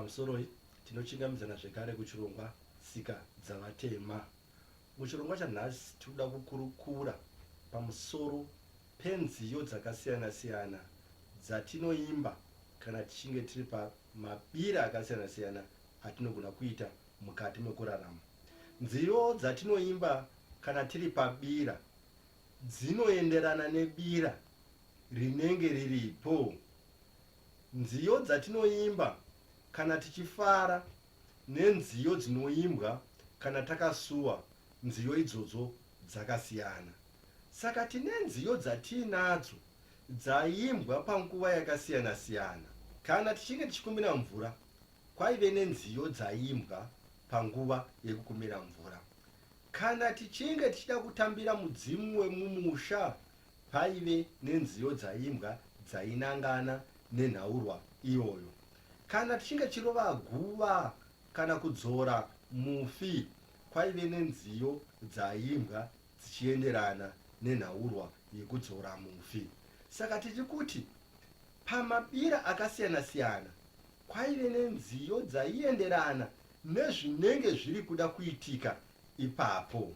pamusoro tinochingamizana zvekare kuchirongwa tsika dzavatema. Muchirongwa chanhasi tinoda kukurukura pamusoro penziyo dzakasiyana-siyana dzatinoimba kana tichinge tiri pamabira akasiyana-siyana atinogona kuita mukati mekurarama. Nziyo dzatinoimba kana tiri pabira dzinoenderana nebira rinenge riripo. Nziyo dzatinoimba kana tichifara nenziyo dzinoimbwa kana takasuwa, nziyo idzodzo dzakasiyana. Saka tine nziyo dzatinadzo dzaimbwa panguva yakasiyana-siyana. Kana tichinge tichikumbira mvura, kwaive nenziyo dzaimbwa panguva yekukumbira mvura. Kana tichinge tichida kutambira mudzimu wemumusha, paive nenziyo dzaimbwa dzainangana nenhaurwa iyoyo. Kana tichinge tichirova guva kana kudzora mufi, kwaive nenziyo dzaimbwa dzichienderana nenhaurwa yekudzora mufi. Saka tichikuti pamabira akasiyana-siyana kwaive nenziyo dzaienderana nezvinenge zviri kuda kuitika ipapo.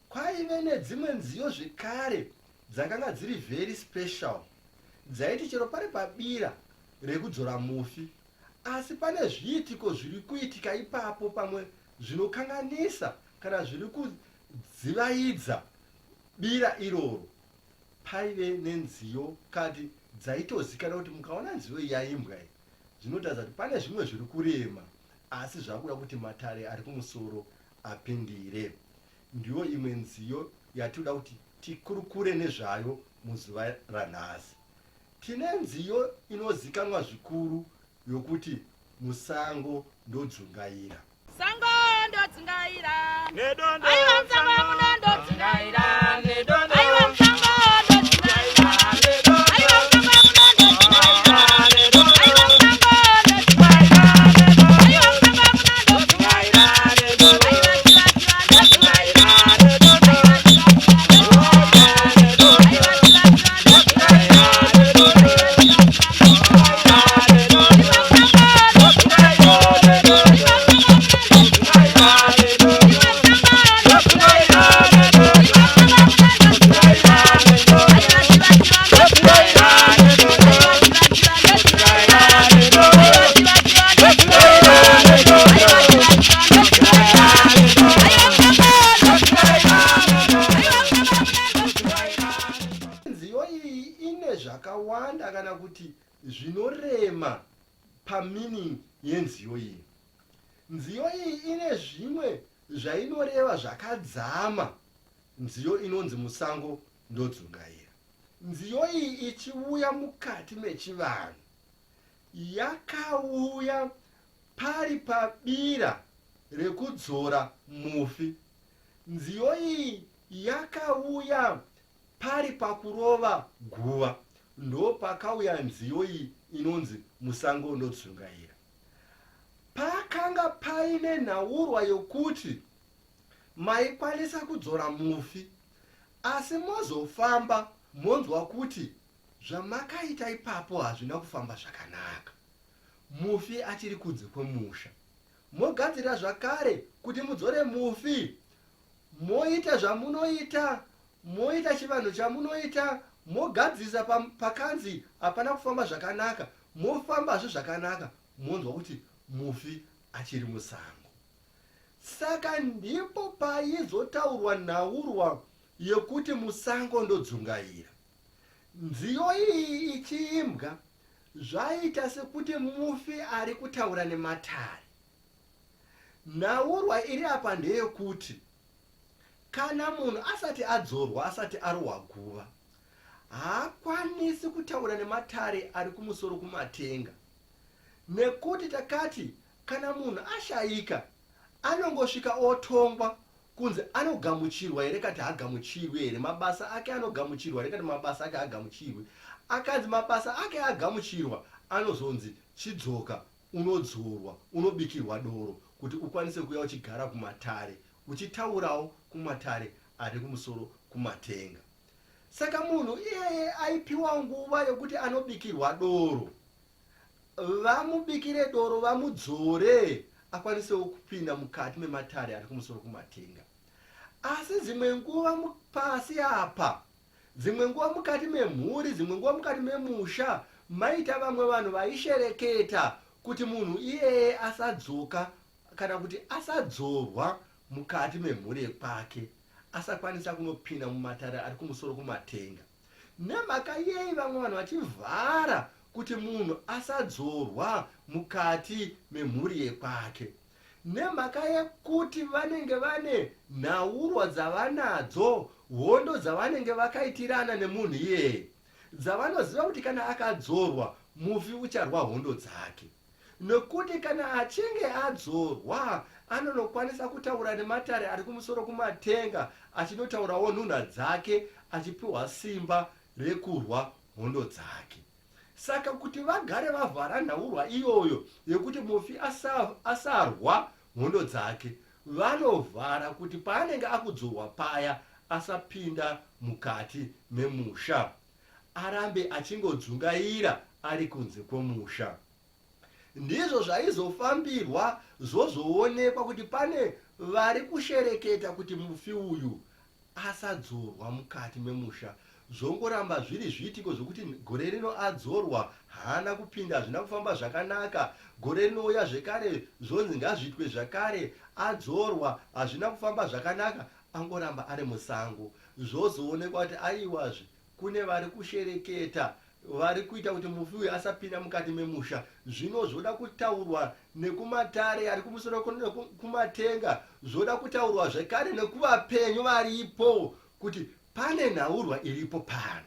Kwaive nedzimwe nziyo zvekare dzakanga dziri very special, dzaiti chero pari pabira rekudzora mufi, asi pane zviitiko zviri kuitika ipapo pamwe zvinokanganisa kana zviri kudzivaidza bira iroro, paive nenziyo kati dzaitozikana kuti mukaona nziyo yaimbwa iyi, zvinotaridza kuti pane zvimwe zviri kurema, asi zvakuda kuti matare ari kumusoro apindire. Ndiyo imwe nziyo yatinoda kuti tikurukure nezvayo muzuva ranhasi. Tine nziyo inozikanwa zvikuru yokuti musango ndodzungaira. Sango ndodzungaira. Nedondo. Aiwa musango ndodzungaira. Nedondo. Aiwa musango ndodzungaira. Nedondo. Aiwa musango ndodzungaira. Nedondo. Aiwa musango ndodzungaira. Aiwa musango ndodzungaira. Nedondo. Aiwa chivachiva ndodzungaira. Nedondo. Aiwa chivachiva ndodzungaira. Aiwa chivachiva ndodzungaira. Nziyo iyi ine zvakawanda kana kuti zvinorema pamining yenziyo iyi. Nziyo iyi ine zvimwe zvainoreva zvakadzama. Nziyo inonzi musango ndodzungaira. Nziyo iyi ichiuya mukati mechivanhu, yakauya pari pabira rekudzora mufi. Nziyo iyi yakauya pari pakurova guva, ndo pakauya nziyo iyi inonzi musango ndodzungaira. Pakanga paine nhaurwa yokuti maikwanisa kudzora mufi, asi mozofamba monzwa kuti zvamakaita ipapo hazvina kufamba zvakanaka, mufi achiri kunze kwemusha. Mogadzira zvakare kuti mudzore mufi, moita zvamunoita, moita chivanhu chamunoita, mogadzisa pakanzi hapana kufamba zvakanaka, mofambazve zvakanaka, monzwa kuti mufi achiri musango. Saka ndipo paizotaurwa nhaurwa yekuti musango ndodzungaira. Nziyo iyi ichiimbwa zvaita sekuti mufi ari kutaura nematare. Nhaurwa iri apa ndeyekuti kana munhu asati adzorwa, asati arohwa guva, haakwanisi kutaura nematare ari kumusoro kumatenga, nekuti takati kana munhu ashayika anongosvika otongwa kunzi anogamuchirwa here kati hagamuchirwe here, mabasa ake anogamuchirwa here kati mabasa ake hagamuchirwe. Akanzi mabasa ake agamuchirwa, anozonzi chidzoka unodzorwa, unobikirwa doro kuti ukwanise kuya uchigara kumatare, uchitaurawo kumatare ari kumusoro kumatenga. Saka munhu iyeye aipiwa nguva yokuti anobikirwa doro, vamubikire doro vamudzore akwanisewo kupinda mukati mematare ari kumusoro kumatenga. Asi dzimwe nguva pasi apa, dzimwe nguva mukati memhuri, dzimwe nguva mukati memusha, maita vamwe vanhu vaishereketa kuti munhu iyeye asadzoka kana kuti asadzorwa mukati memhuri kwake, asakwanisa kunopinda mumatare ari kumusoro kumatenga. Nemhaka iyei vamwe vanhu vachivhara kuti munhu asadzorwa mukati memhuri yekwake. Nemhaka yekuti vanenge vane nhaurwa dzavanadzo, hondo dzavanenge vakaitirana nemunhu iyeye, dzavanoziva kuti kana akadzorwa mufi ucharwa hondo dzake. Nekuti kana achinge adzorwa anonokwanisa kutaura nematare ari kumusoro kumatenga, achinotaurawo nhunha dzake, achipiwa simba rekurwa hondo dzake. Saka kuti vagare vavhara nhaurwa iyoyo yekuti mufi asarwa hondo dzake, vanovhara kuti paanenge akudzorwa paya asapinda mukati memusha, arambe achingodzungaira ari kunze kwomusha. Ndizvo zvaizofambirwa zvozoonekwa kuti pane vari kushereketa kuti mufi uyu asadzorwa mukati memusha. Zvongoramba zviri zviitiko zvokuti gore rino adzorwa haana kupinda, zvina kufamba zvakanaka. Gore rinouya zvekare zvonzi ngazviitwe zvakare, adzorwa hazvina kufamba zvakanaka, angoramba ari musango. Zvozoonekwa kuti aiwazve kune vari kushereketa, vari kuita kuti mufi uyu asapinda mukati memusha. Zvino zvoda kutaurwa nekumatare ari kumusoro kumatenga, zvoda kutaurwa zvekare nekuvapenyu varipo kuti pane nhaurwa iripo pano.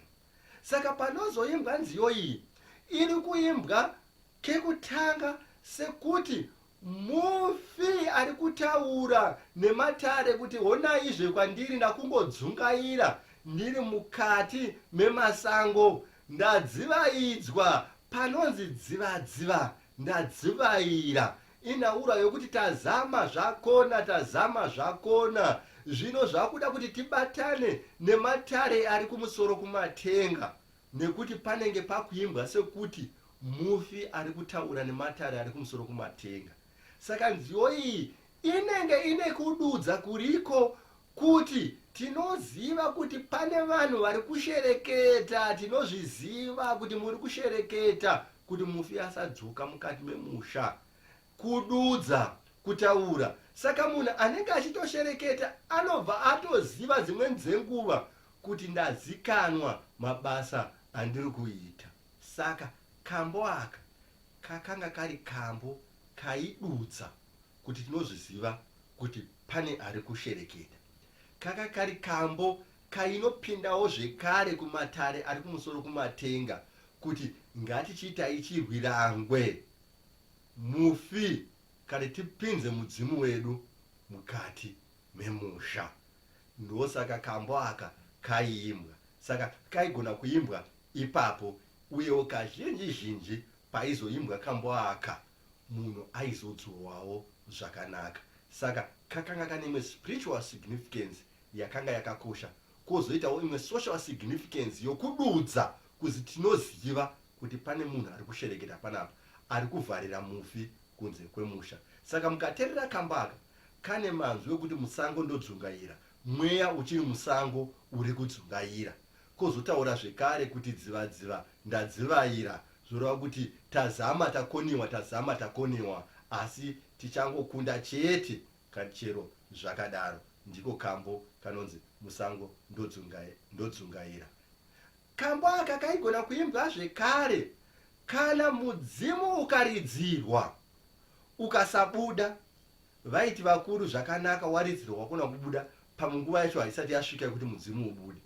Saka panozoimbwa nziyo iyi, iri kuimbwa kekutanga sekuti mufi ari kutaura nematare kuti honaizve kwandiri ndakungodzungaira ndiri mukati memasango, ndadzivaidzwa, panonzi dziva ndadzivaira. Inhaura yokuti tazama zvakona, zvino zvakuda kuti tibatane nematare ari kumusoro kumatenga, nekuti panenge pakuimbwa sekuti mufi ari kutaura nematare ari kumusoro kumatenga. Saka nziyo iyi inenge ine kududza kuriko kuti tinoziva kuti pane vanhu vari kushereketa, tinozviziva kuti muri kushereketa kuti mufi asadzoka mukati memusha. Kududza, kutaura. Saka munhu anenge achitoshereketa anobva atoziva dzimweni dzenguva kuti ndazikanwa mabasa andiri kuita. Saka kambo aka kakanga kari kambo kaidudza kuti tinozviziva kuti pane ari kushereketa. Kaka kari kambo kainopindawo zvekare kumatare ari kumusoro kumatenga kuti ngatichiitai chirwirangwe mufi kare tipinze mudzimu wedu mukati memusha. Ndosaka kambo aka kaiimbwa. Saka kaigona kuimbwa ipapo, uyewo kazhinji paizoimbwa kambo aka munhu aizodzorwawo zvakanaka. Saka kakanga kane imwe spiritual significance yakanga yakakosha, kwozoitawo imwe social significance yokududza kuzi tinoziva kuti pane munhu ari kushereketa panapa, ari kuvharira mufi kunze kwemusha. Saka mukateerera kambo aka kane manzwi ekuti musango ndodzungaira, mweya uchiri musango uri kudzungaira. Kwozotaura zvekare kuti dziva ndadzivaira, zvoreva kuti tazama takoniwa, asi tichangokunda chete chero zvakadaro. Ndiko kambo kanonzi musango ndodzungaira. Kambo aka kaigona kuimbwa zvekare kana mudzimu ukaridzirwa ukasabuda. Vaiti vakuru zvakanaka, waridzirwa wakona kubuda, pamunguva yacho haisati yasvika kuti mudzimu ubude.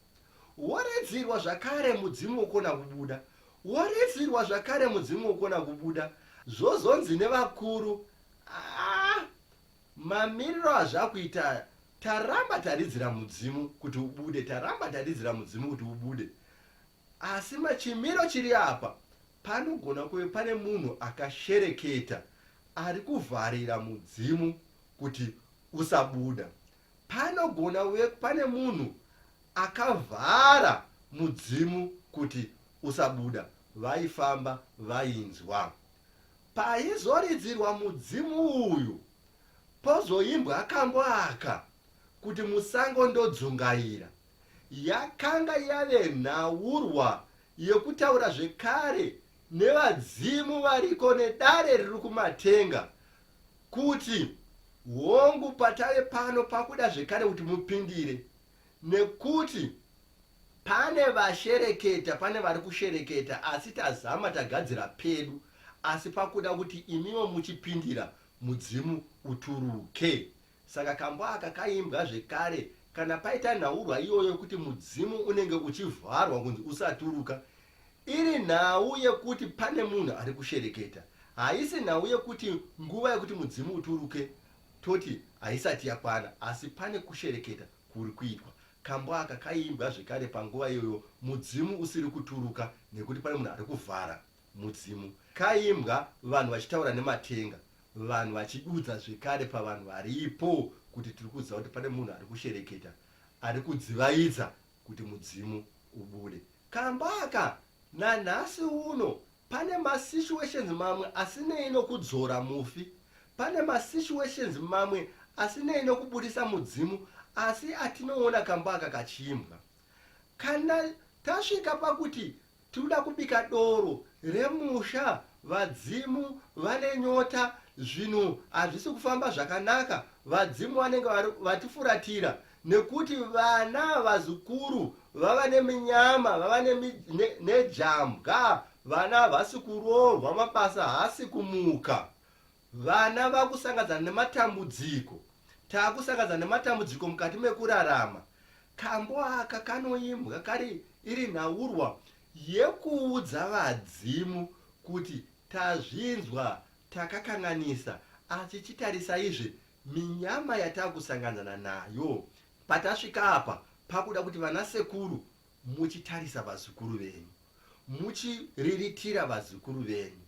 Waridzirwa zvakare mudzimu ukona kubuda, waridzirwa zvakare mudzimu ukona kubuda. Zvozonzi nevakuru, mamiriro azvakuita, taramba taridzira mudzimu kuti ubude, asi chimiro chiri apa panogona kuve pane munhu akashereketa ari kuvharira mudzimu kuti usabuda. Panogona kuve pane munhu akavhara mudzimu kuti usabuda. Vaifamba vainzwa. paizoridzirwa mudzimu uyu pozoimbwa kambo aka kuti musango ndodzungaira, yakanga yave nhaurwa yekutaura zvekare nevadzimu variko nedare riri kumatenga kuti hongu patave pano pakuda zvekare kuti mupindire, nekuti pane vashereketa, pane vari kushereketa asi tazama tagadzira pedu, asi pakuda kuti imiwo muchipindira mudzimu uturuke. Saka kambo aka kaimbwa zvekare kana paita nhaurwa iyoyo kuti mudzimu unenge uchivharwa kunzi usaturuka, iri nhau yekuti pane munhu ari kushereketa, haisi nhau yekuti nguva yekuti mudzimu uturuke toti haisati yakwana, asi pane kushereketa kuri kuitwa. Kambo aka kaimbwa zvekare panguva iyoyo mudzimu usiri kuturuka nekuti pane munhu ari kuvhara mudzimu. Kaimbwa vanhu vachitaura nematenga, vanhu vachidudza zvekare pavanhu varipo kuti tiri kuziva kuti pane munhu ari kushereketa, ari kudzivaidza kuti mudzimu ubude. Kambo aka nanhasi uno pane masituations mamwe asinei nokudzora mufi, pane masituations mamwe asinei nokubudisa mudzimu, asi atinoona kambo aka kachiimbwa. Kana tasvika pakuti tinoda kubika doro remusha, vadzimu vane nyota, zvinhu hazvisi kufamba zvakanaka, vadzimu vanenge vatifuratira nekuti vana vazukuru vava neminyama, vava nejambwa, vana havasi kuroorwa, mabasa haasi kumuka, vana vakusangadzana nematambudziko, taakusangadzana nematambudziko mukati mekurarama. Kambo aka kanoimbwa kari iri nhaurwa yekuudza vadzimu kuti tazvinzwa, takakanganisa, asi chitarisai minyama yatakusangana nayo. Patasvika apa pakuda kuti vana sekuru muchitarisa vazukuru venyu, muchiriritira vazukuru venyu.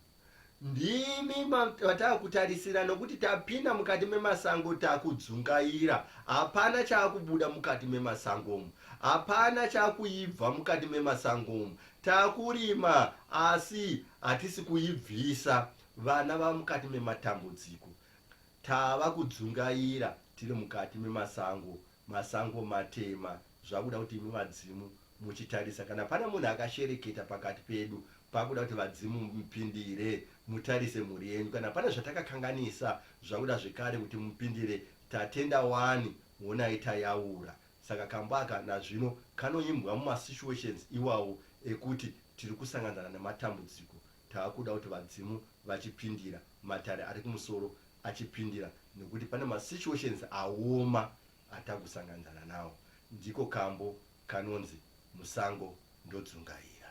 Ndimi vatakutarisira nokuti tapinda mukati memasango takudzungaira, hapana chakubuda mukati memasangomo, hapana chakuibva mukati memasangomo, takurima asi hatisi kuibvisa. Vana va mukati mematambudziko, tava kudzungaira tiri mukati memasango, masango matema, zvakuda kuti imi vadzimu muchitarisa. Kana pane munhu akashereketa pakati pedu, pakuda kuti vadzimu mupindire, mutarise mhuri yenyu. Kana pane zvatakakanganisa, zvakuda zvekare kuti mupindire, tatenda wani honai tayaura. Saka kambo aka nazvino kanoimbwa mumasituations iwawo ekuti tiri kusangana nematambudziko, taakuda kuti vadzimu vachipindira, matare ari kumusoro achipindira, nekuti pane masituations aoma atakusangana nawo. Ndiko kambo kanonzi musango ndodzungaira.